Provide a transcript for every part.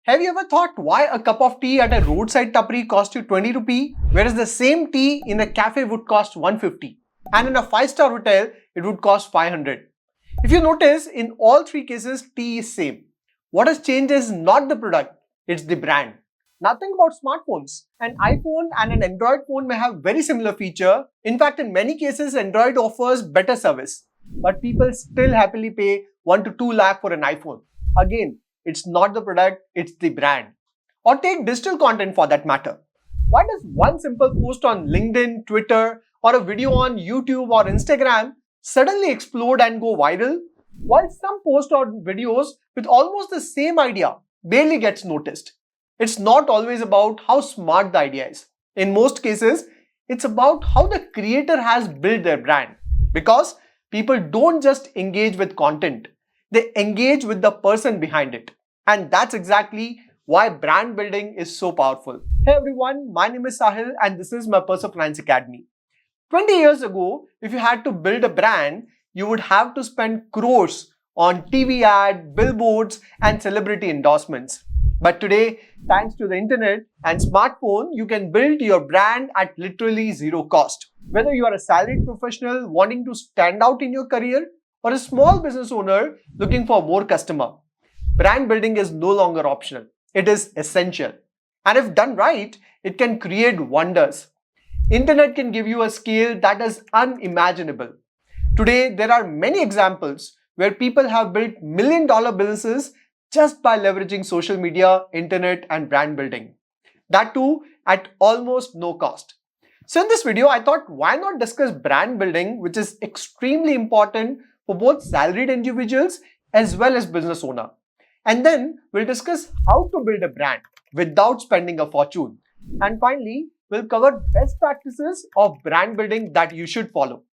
Have you ever thought why a cup of tea at a roadside tapri costs you 20 rupee, whereas the same tea in a cafe would cost 150, and in a 5-star hotel it would cost 500? If you notice, in all three cases, tea is same. What has changed is not the product, it's the brand. Now think about smartphones. An iPhone and an Android phone may have very similar feature. In fact, in many cases, Android offers better service. But people still happily pay 1 to 2 lakh for an iPhone. Again, it's not the product, it's the brand. Or take digital content for that matter. Why does one simple post on LinkedIn, Twitter, or a video on YouTube or Instagram suddenly explode and go viral, while some posts or videos with almost the same idea barely gets noticed? It's not always about how smart the idea is. In most cases, it's about how the creator has built their brand. Because people don't just engage with content, they engage with the person behind it. And that's exactly why brand building is so powerful. Hey everyone, my name is Sahil and this is my Personal Finance Academy. 20 years ago, if you had to build a brand, you would have to spend crores on TV ad, billboards, and celebrity endorsements. But today, thanks to the internet and smartphone, you can build your brand at literally zero cost. Whether you are a salaried professional wanting to stand out in your career or a small business owner looking for more customer, brand building is no longer optional. It is essential. And if done right, it can create wonders. Internet can give you a scale that is unimaginable. Today, there are many examples where people have built million-dollar businesses just by leveraging social media, internet, and brand building. That too at almost no cost. So in this video, I thought why not discuss brand building, which is extremely important for both salaried individuals as well as business owner. And then we'll discuss how to build a brand without spending a fortune. And finally, we'll cover best practices of brand building that you should follow.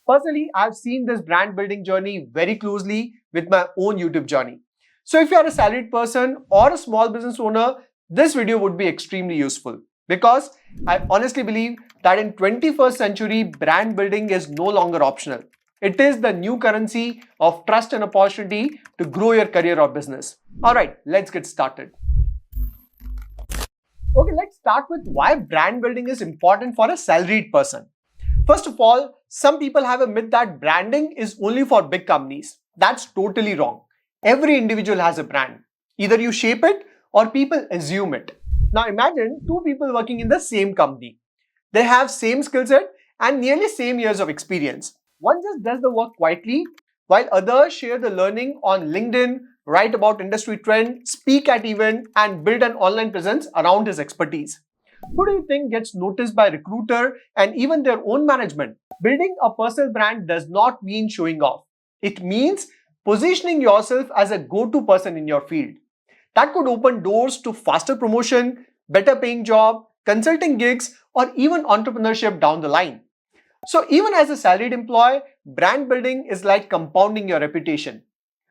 Personally, I've seen this brand building journey very closely with my own YouTube journey. So if you are a salaried person or a small business owner, this video would be extremely useful because I honestly believe that in 21st century, brand building is no longer optional. It is the new currency of trust and opportunity to grow your career or business. Alright, let's get started. Okay, let's start with why brand building is important for a salaried person. First of all, some people have a myth that branding is only for big companies. That's totally wrong. Every individual has a brand. Either you shape it or people assume it. Now imagine two people working in the same company. They have same skill set and nearly same years of experience. One just does the work quietly, while others share the learning on LinkedIn, write about industry trend, speak at event, and build an online presence around his expertise. Who do you think gets noticed by recruiter and even their own management? Building a personal brand does not mean showing off. It means positioning yourself as a go-to person in your field. That could open doors to faster promotion, better paying job, consulting gigs, or even entrepreneurship down the line. So even as a salaried employee, brand building is like compounding your reputation.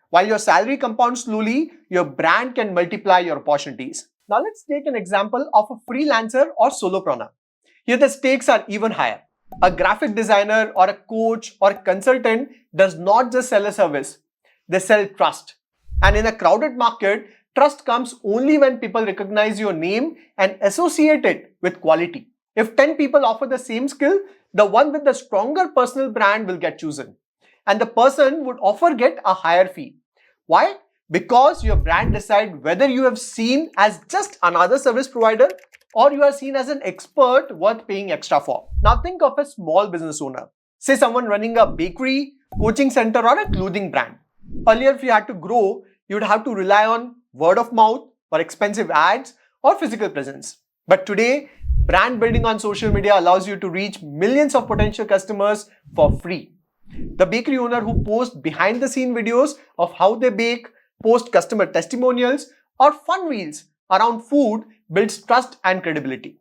While your salary compounds slowly, your brand can multiply your opportunities. Now let's take an example of a freelancer or solopreneur. Here the stakes are even higher. A graphic designer or a coach or a consultant does not just sell a service. They sell trust. And in a crowded market, trust comes only when people recognize your name and associate it with quality. If 10 people offer the same skill, the one with the stronger personal brand will get chosen. And the person would often get a higher fee. Why? Because your brand decides whether you have seen as just another service provider or you are seen as an expert worth paying extra for. Now think of a small business owner. Say someone running a bakery, coaching center, or a clothing brand. Earlier, if you had to grow, you would have to rely on word of mouth or expensive ads or physical presence. But today, brand building on social media allows you to reach millions of potential customers for free. The bakery owner who posts behind the scene videos of how they bake, post customer testimonials, or fun reels around food builds trust and credibility.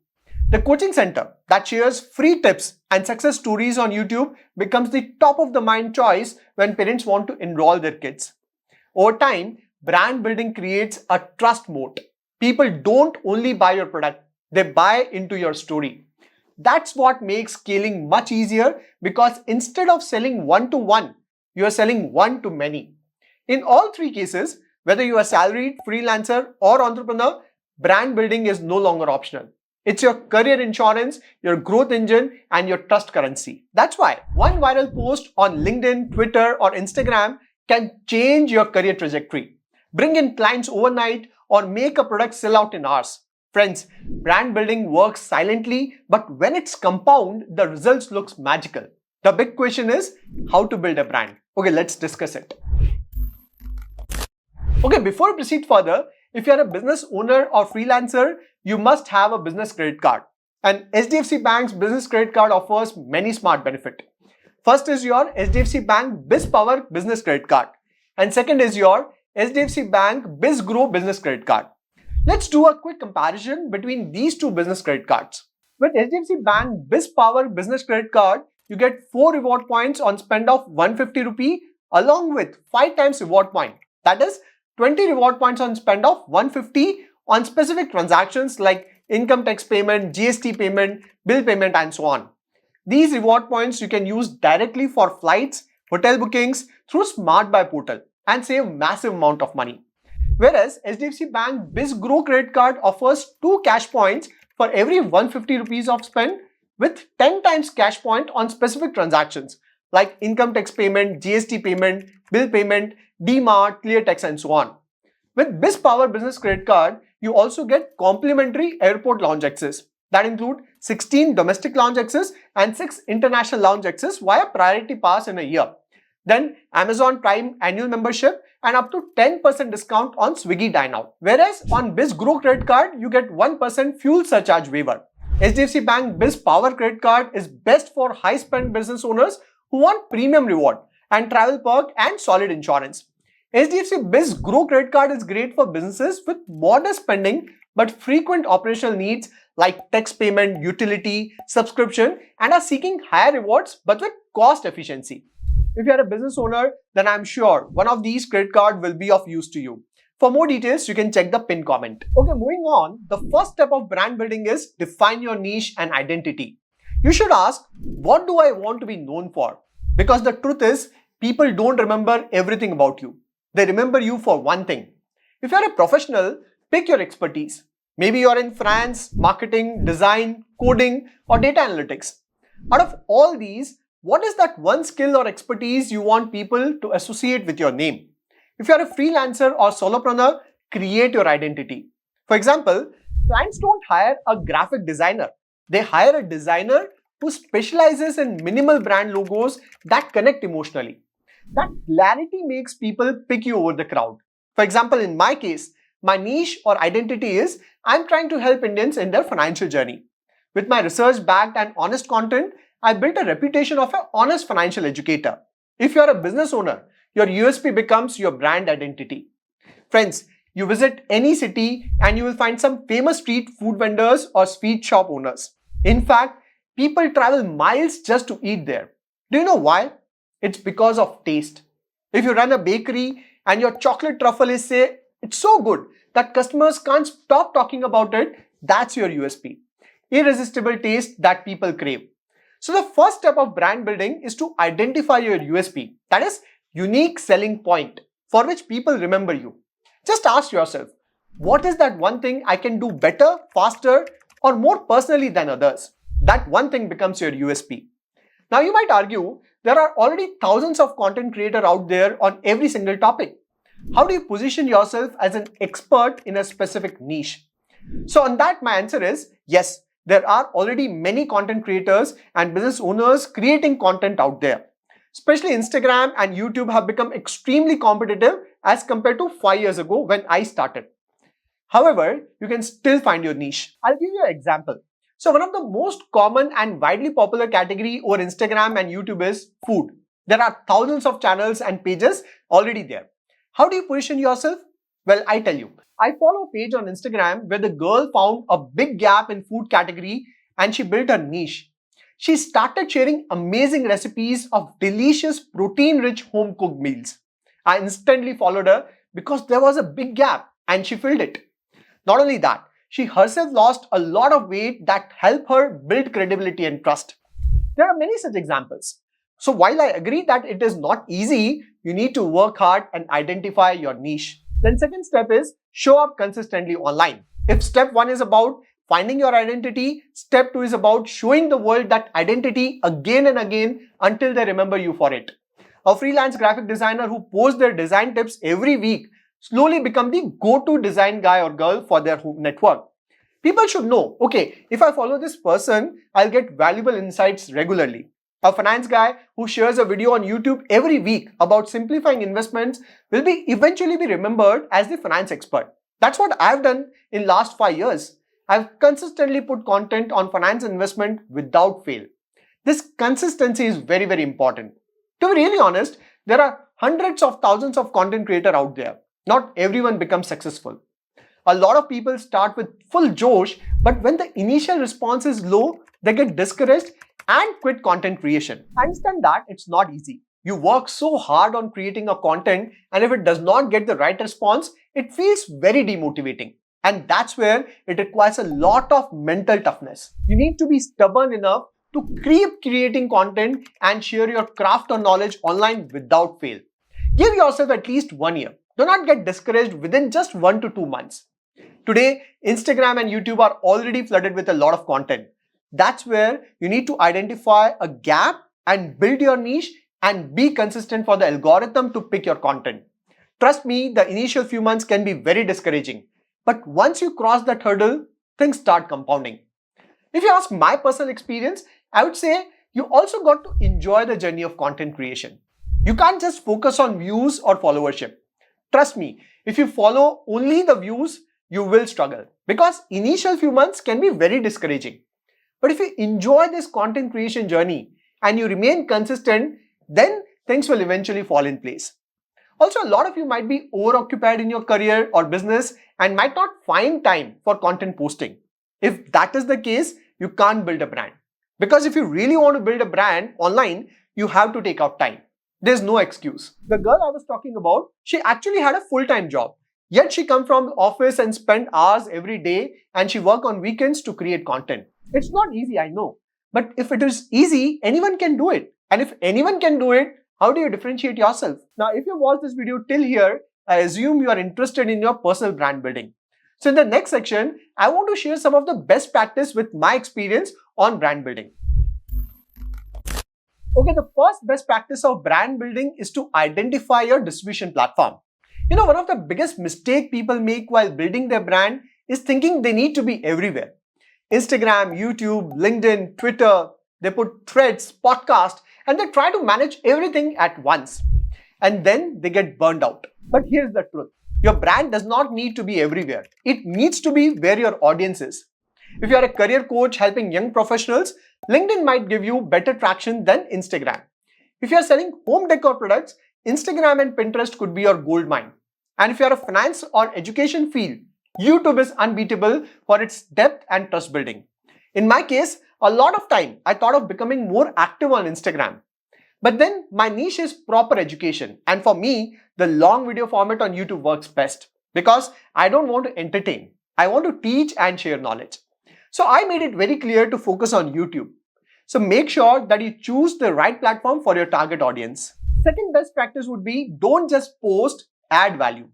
The coaching center that shares free tips and success stories on YouTube becomes the top of the mind choice when parents want to enroll their kids. Over time, brand building creates a trust moat. People don't only buy your product, they buy into your story. That's what makes scaling much easier because instead of selling one to one, you are selling one to many. In all three cases, Whether you are salaried, freelancer, or entrepreneur, brand building is no longer optional. It's your career insurance, your growth engine, and your trust currency. That's why one viral post on LinkedIn, Twitter, or Instagram can change your career trajectory, bring in clients overnight, or make a product sell out in hours. Friends, brand building works silently, but when it's compound, the results looks magical. The big question is how to build a brand. Okay, let's discuss it. Okay, before we proceed further, if you're a business owner or freelancer, you must have a business credit card. And HDFC Bank's business credit card offers many smart benefits. First is your HDFC Bank BizPower business credit card. And second is your HDFC Bank BizGrow business credit card. Let's do a quick comparison between these two business credit cards. With HDFC Bank BizPower business credit card, you get 4 reward points on spend of 150 rupee along with 5 times reward point. That is 20 reward points on spend of 150 on specific transactions like income tax payment, GST payment, bill payment, and so on. These reward points you can use directly for flights, hotel bookings through Smart Buy portal and save massive amount of money. Whereas HDFC Bank BizGrow credit card offers 2 cash points for every 150 rupees of spend with 10 times cash point on specific transactions like income tax payment, GST payment, bill payment, DMart, clear tax, and so on. With BizPower business credit card, you also get complimentary airport lounge access that include 16 domestic lounge access and 6 international lounge access via priority pass in a year. Then Amazon Prime annual membership and up to 10% discount on Swiggy Dine Out. Whereas on BizGrow credit card, you get 1% fuel surcharge waiver. HDFC Bank BizPower credit card is best for high spend business owners who want premium reward and travel perk and solid insurance. HDFC BizGrow credit card is great for businesses with modest spending but frequent operational needs like tax payment, utility, subscription, and are seeking higher rewards but with cost efficiency. If you are a business owner, then I'm sure one of these credit cards will be of use to you. For more details, you can check the pinned comment. Okay, moving on, the first step of brand building is define your niche and identity. You should ask, what do I want to be known for? Because the truth is, people don't remember everything about you. They remember you for one thing. If you're a professional, pick your expertise. Maybe you're in finance, marketing, design, coding, or data analytics. Out of all these, what is that one skill or expertise you want people to associate with your name? If you're a freelancer or solopreneur, create your identity. For example, clients don't hire a graphic designer. They hire a designer who specializes in minimal brand logos that connect emotionally. That clarity makes people pick you over the crowd. For example, in my case, my niche or identity is I'm trying to help Indians in their financial journey. With my research-backed and honest content, I built a reputation of an honest financial educator. If you're a business owner, your USP becomes your brand identity. Friends, you visit any city and you will find some famous street food vendors or sweet shop owners. In fact, people travel miles just to eat there. Do you know why? It's because of taste. If you run a bakery and your chocolate truffle is say, it's so good that customers can't stop talking about it, that's your USP. Irresistible taste that people crave. So the first step of brand building is to identify your USP, that is unique selling point for which people remember you. Just ask yourself, what is that one thing I can do better, faster, or more personally than others? That one thing becomes your USP. Now you might argue, there are already thousands of content creators out there on every single topic. How do you position yourself as an expert in a specific niche? So on that, my answer is yes, there are already many content creators and business owners creating content out there. Especially Instagram and YouTube have become extremely competitive as compared to 5 years ago when I started. However, you can still find your niche. I'll give you an example. So one of the most common and widely popular category over Instagram and YouTube is food. There are thousands of channels and pages already there. How do you position yourself? Well, I tell you. I follow a page on Instagram where the girl found a big gap in food category and she built a niche. She started sharing amazing recipes of delicious protein-rich home-cooked meals. I instantly followed her because there was a big gap and she filled it. Not only that, she herself lost a lot of weight that helped her build credibility and trust. There are many such examples. So while I agree that it is not easy, you need to work hard and identify your niche. Then second step is show up consistently online. If step 1 is about finding your identity, step 2 is about showing the world that identity again and again until they remember you for it. A freelance graphic designer who posts their design tips every week slowly become the go-to design guy or girl for their network. People should know, okay, if I follow this person, I'll get valuable insights regularly. A finance guy who shares a video on YouTube every week about simplifying investments will eventually be remembered as the finance expert. That's what I've done in last 5 years. I've consistently put content on finance investment without fail. This consistency is very, very important. To be really honest, there are hundreds of thousands of content creators out there. Not everyone becomes successful. A lot of people start with full josh, but when the initial response is low, they get discouraged and quit content creation. I understand that it's not easy. You work so hard on creating a content, and if it does not get the right response, it feels very demotivating. And that's where it requires a lot of mental toughness. You need to be stubborn enough to keep creating content and share your craft or knowledge online without fail. Give yourself at least 1 year. Do not get discouraged within just 1 to 2 months. Today, Instagram and YouTube are already flooded with a lot of content. That's where you need to identify a gap and build your niche and be consistent for the algorithm to pick your content. Trust me, the initial few months can be very discouraging. But once you cross that hurdle, things start compounding. If you ask my personal experience, I would say you also got to enjoy the journey of content creation. You can't just focus on views or followership. Trust me, if you follow only the views, you will struggle because initial few months can be very discouraging. But if you enjoy this content creation journey and you remain consistent, then things will eventually fall in place. Also, a lot of you might be overoccupied in your career or business and might not find time for content posting. If that is the case, you can't build a brand. Because if you really want to build a brand online, you have to take out time. There's no excuse. The girl I was talking about, she actually had a full-time job. Yet she come from the office and spend hours every day and she work on weekends to create content. It's not easy, I know. But if it is easy, anyone can do it. And if anyone can do it, how do you differentiate yourself? Now, if you watched this video till here, I assume you are interested in your personal brand building. So in the next section, I want to share some of the best practice with my experience on brand building. Okay, the first best practice of brand building is to identify your distribution platform. You know, one of the biggest mistakes people make while building their brand is thinking they need to be everywhere. Instagram, YouTube, LinkedIn, Twitter, they put threads, podcast, and they try to manage everything at once. And then they get burned out. But here's the truth. Your brand does not need to be everywhere. It needs to be where your audience is. If you are a career coach helping young professionals, LinkedIn might give you better traction than Instagram. If you are selling home decor products, Instagram and Pinterest could be your gold mine. And if you are a finance or education field, YouTube is unbeatable for its depth and trust building. In my case, a lot of time I thought of becoming more active on Instagram. But then my niche is proper education. And for me, the long video format on YouTube works best because I don't want to entertain. I want to teach and share knowledge. So I made it very clear to focus on YouTube. So make sure that you choose the right platform for your target audience. Second best practice would be don't just post, add value.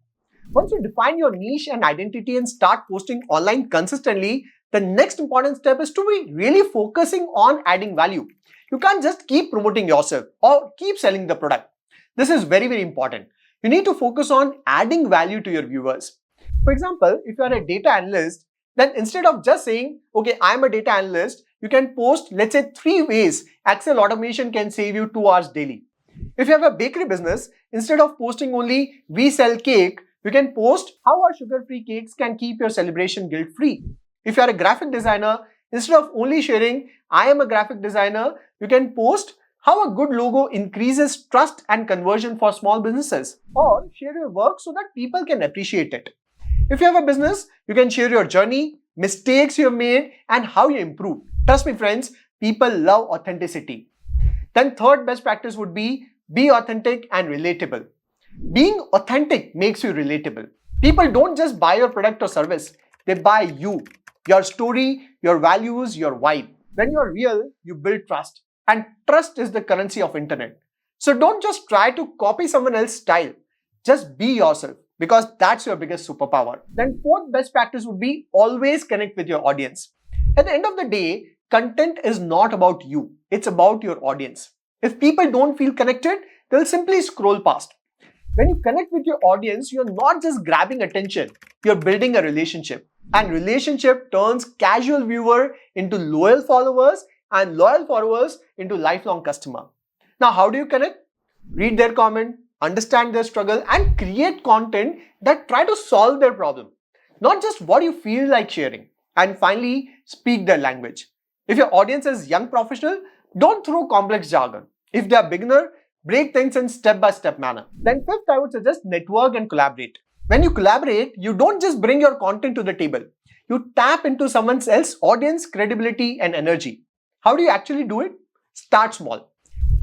Once you define your niche and identity and start posting online consistently, the next important step is to be really focusing on adding value. You can't just keep promoting yourself or keep selling the product. This is very, very important. You need to focus on adding value to your viewers. For example, if you are a data analyst, then instead of just saying, okay, I'm a data analyst, you can post, let's say, 3 ways Excel automation can save you 2 hours daily. If you have a bakery business, instead of posting only, we sell cake, you can post how our sugar-free cakes can keep your celebration guilt-free. If you are a graphic designer, instead of only sharing, I am a graphic designer, you can post how a good logo increases trust and conversion for small businesses. Or share your work so that people can appreciate it. If you have a business, you can share your journey, mistakes you have made, and how you improved. Trust me, friends, people love authenticity. Then third best practice would be authentic and relatable. Being authentic makes you relatable. People don't just buy your product or service. They buy you, your story, your values, your vibe. When you're real, you build trust. And trust is the currency of internet. So don't just try to copy someone else's style. Just be yourself. because that's your biggest superpower. Then fourth best practice would be always connect with your audience. At the end of the day, content is not about you. It's about your audience. If people don't feel connected, they'll simply scroll past. When you connect with your audience, you're not just grabbing attention, you're building a relationship. And relationship turns casual viewer into loyal followers and loyal followers into lifelong customer. Now, how do you connect? Read their comment, understand their struggle, and create content that try to solve their problem. Not just what you feel like sharing. And finally, speak their language. If your audience is young professional, don't throw complex jargon. If they are beginner, break things in step-by-step manner. Then fifth, I would suggest network and collaborate. When you collaborate, you don't just bring your content to the table. You tap into someone else's audience, credibility, and energy. How do you actually do it? Start small.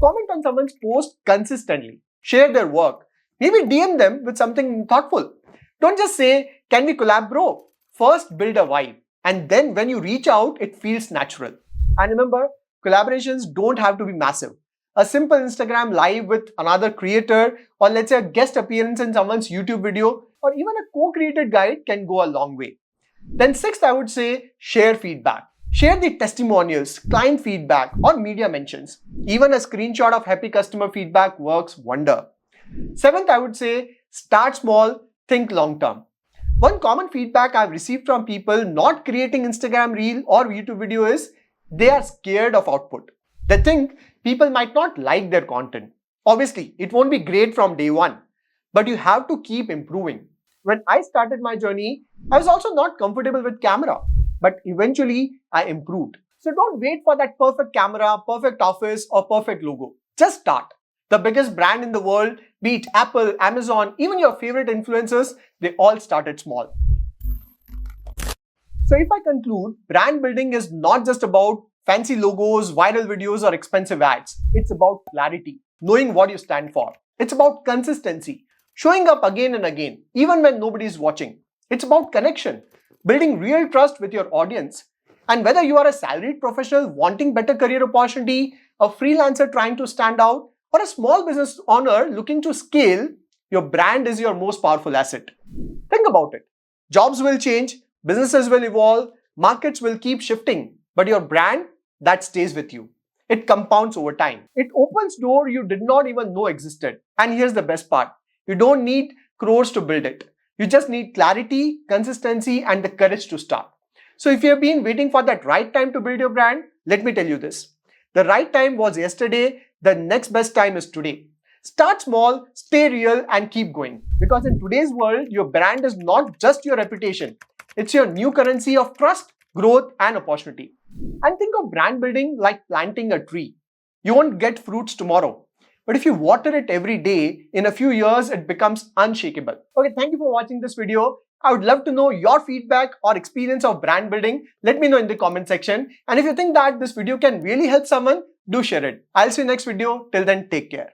Comment on someone's post consistently. Share their work. Maybe DM them with something thoughtful. Don't just say, can we collab, bro? First, build a vibe. And then when you reach out, it feels natural. And remember, collaborations don't have to be massive. A simple Instagram live with another creator, or let's say a guest appearance in someone's YouTube video, or even a co-created guide can go a long way. Then sixth, I would say, share feedback. Share the testimonials, client feedback, or media mentions. Even a screenshot of happy customer feedback works wonder. Seventh, I would say, start small, think long term. One common feedback I've received from people not creating Instagram reel or YouTube video is they are scared of output. They think people might not like their content. Obviously, it won't be great from day one, but you have to keep improving. When I started my journey, I was also not comfortable with camera, but eventually I improved. So don't wait for that perfect camera, perfect office, or perfect logo. Just start. The biggest brand in the world, be it Apple, Amazon, even your favorite influencers, they all started small. So if I conclude, brand building is not just about fancy logos, viral videos, or expensive ads. It's about clarity, knowing what you stand for. It's about consistency, showing up again and again, even when nobody's watching. It's about connection, building real trust with your audience. And whether you are a salaried professional wanting better career opportunity, a freelancer trying to stand out, or a small business owner looking to scale, your brand is your most powerful asset. Think about it. Jobs will change, businesses will evolve, markets will keep shifting, but your brand, that stays with you. It compounds over time. It opens doors you did not even know existed. And here's the best part. You don't need crores to build it. You just need clarity, consistency, and the courage to start. So if you have been waiting for that right time to build your brand, let me tell you this. The right time was yesterday. The next best time is today. Start small, stay real, and keep going. Because in today's world, your brand is not just your reputation. It's your new currency of trust, growth, and opportunity. And think of brand building like planting a tree. You won't get fruits tomorrow. But if you water it every day, in a few years, it becomes unshakable. Okay, thank you for watching this video. I would love to know your feedback or experience of brand building. Let me know in the comment section. And if you think that this video can really help someone, do share it. I'll see you next video. Till then, take care.